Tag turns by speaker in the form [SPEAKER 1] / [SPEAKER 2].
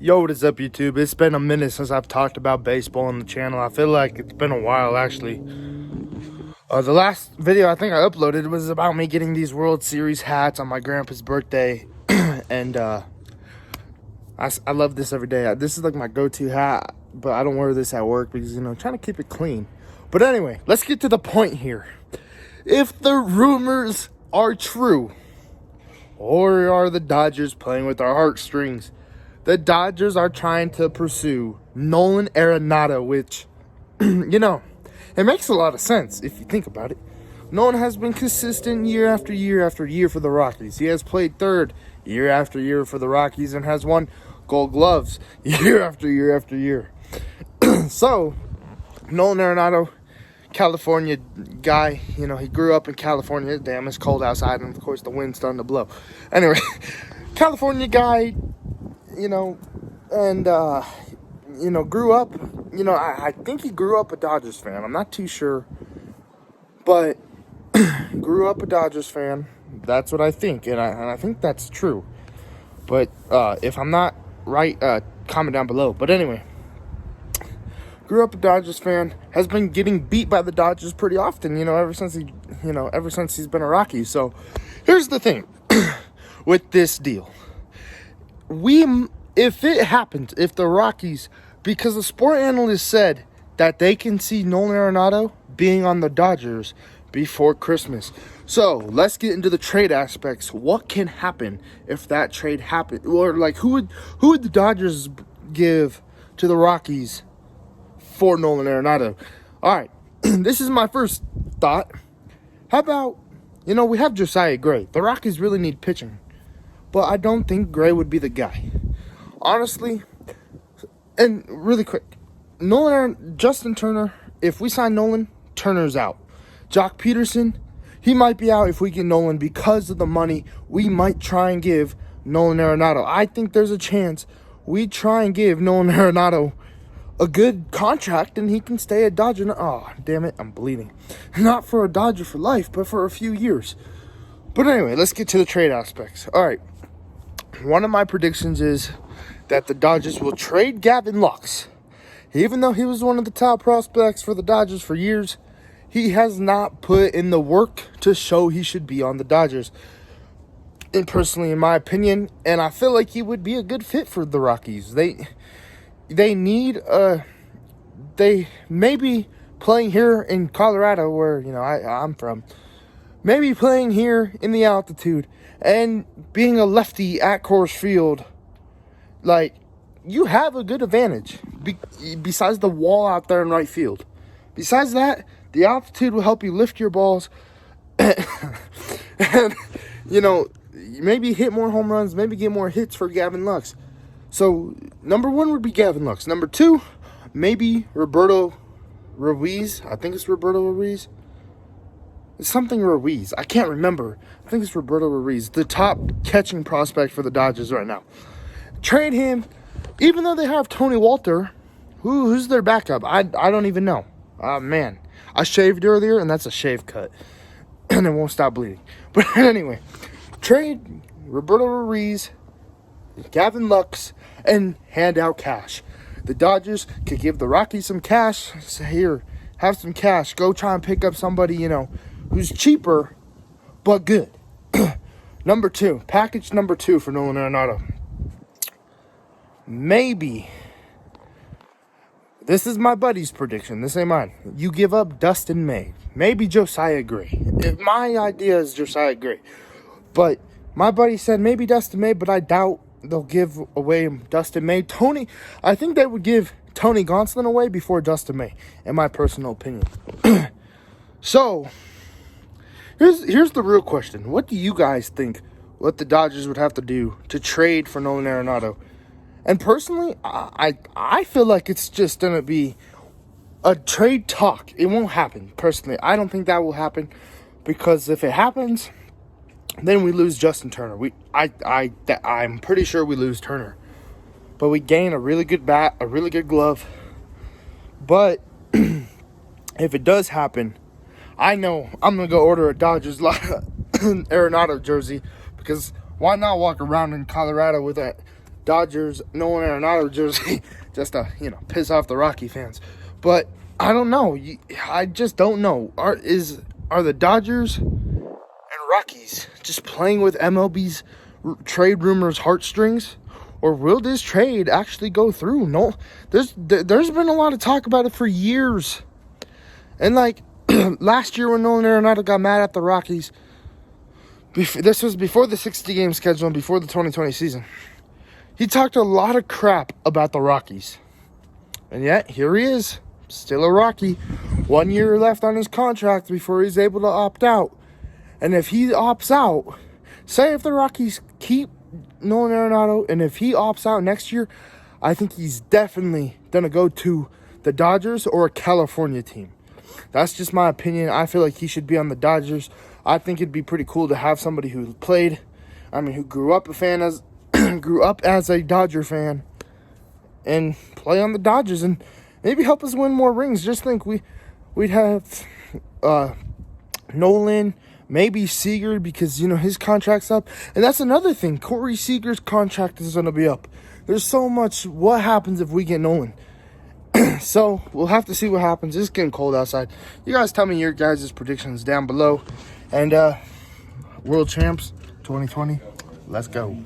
[SPEAKER 1] Yo, what is up, YouTube? It's been a minute since I've talked about baseball on the channel. I feel like it's been a while, actually. The last video I think I uploaded was about me getting these World Series hats on my grandpa's birthday. And I love this every day. This is like my go-to hat, but I don't wear this at work because, I'm trying to keep it clean. But anyway, let's get to the point here. If the rumors are true, or are the Dodgers playing with our heartstrings? The Dodgers are trying to pursue Nolan Arenado, which, it makes a lot of sense if you think about it. Nolan has been consistent year after year after year for the Rockies. He has played third year after year for the Rockies and has won Gold Gloves year after year after year. So, Nolan Arenado, California guy, he grew up in California. Damn, it's cold outside, and of course the wind's starting to blow. Anyway, California guy, grew up, I think he grew up a Dodgers fan. I'm not too sure, but grew up a Dodgers fan. That's what I think, and I think that's true. But if I'm not right, comment down below. But anyway, grew up a Dodgers fan, has been getting beat by the Dodgers pretty often, ever since he's been a Rocky. So here's the thing with this deal. If it happens, if the Rockies, because the sport analyst said that they can see Nolan Arenado being on the Dodgers before Christmas. So let's get into the trade aspects. What can happen if that trade happens? Or who would the Dodgers give to the Rockies for Nolan Arenado? All right, this is my first thought. How about, we have Josiah Gray. The Rockies really need pitching, but I don't think Gray would be the guy. Honestly, and really quick, Justin Turner, if we sign Nolan, Turner's out. Jock Peterson, he might be out if we get Nolan because of the money. We might try and give Nolan Arenado. I think there's a chance we try and give Nolan Arenado a good contract and he can stay a Dodger. Oh, damn it, I'm bleeding. Not for a Dodger for life, but for a few years. But anyway, let's get to the trade aspects. All right, one of my predictions is that the Dodgers will trade Gavin Lux. Even though he was one of the top prospects for the Dodgers for years, he has not put in the work to show he should be on the Dodgers. And personally, in my opinion, and I feel like he would be a good fit for the Rockies. They maybe playing here in Colorado, where I'm from, maybe playing here in the altitude and being a lefty at Coors Field, you have a good advantage besides the wall out there in right field. Besides that, the altitude will help you lift your balls and maybe hit more home runs, maybe get more hits for Gavin Lux. So, number one would be Gavin Lux. Number two, maybe Roberto Ruiz. I think it's Roberto Ruiz. It's something Ruiz. I can't remember. I think it's Roberto Ruiz, the top catching prospect for the Dodgers right now. Trade him, even though they have Tony Walter. Who's their backup? I don't even know. Man, I shaved earlier, and that's a shave cut. And it won't stop bleeding. But anyway, trade Roberto Ruiz, Gavin Lux, and hand out cash. The Dodgers could give the Rockies some cash. Say, here, have some cash. Go try and pick up somebody, who's cheaper, but good. Package number two for Nolan Arenado. Maybe, this is my buddy's prediction, this ain't mine. You give up Dustin May. Maybe Josiah Gray. My idea is Josiah Gray. But my buddy said maybe Dustin May, but I doubt they'll give away Dustin May. I think they would give Tony Gonsolin away before Dustin May, in my personal opinion. So, here's the real question. What do you guys think what the Dodgers would have to do to trade for Nolan Arenado? And personally, I feel like it's just going to be a trade talk. It won't happen, personally. I don't think that will happen, because if it happens, then we lose Justin Turner. I'm pretty sure we lose Turner. But we gain a really good bat, a really good glove. But if it does happen, I know I'm going to go order a Dodgers Arenado jersey, because why not walk around in Colorado with that Dodgers Nolan Arenado jersey just to, piss off the Rocky fans. But I don't know. I just don't know. Are the Dodgers and Rockies just playing with MLB's trade rumors heartstrings? Or will this trade actually go through? No, there's been a lot of talk about it for years. And like last year when Nolan Arenado got mad at the Rockies, this was before the 60-game schedule and before the 2020 season. He talked a lot of crap about the Rockies. And yet, here he is, still a Rocky. 1 year left on his contract before he's able to opt out. And if he opts out, say if the Rockies keep Nolan Arenado, and if he opts out next year, I think he's definitely going to go to the Dodgers or a California team. That's just my opinion. I feel like he should be on the Dodgers. I think it'd be pretty cool to have somebody who grew up as a Dodger fan and play on the Dodgers and maybe help us win more rings. Just think we'd have Nolan, maybe Seager, because, his contract's up. And that's another thing. Corey Seager's contract is going to be up. There's so much. What happens if we get Nolan? So, we'll have to see what happens. It's getting cold outside. You guys tell me your guys' predictions down below. And, World Champs 2020, let's go.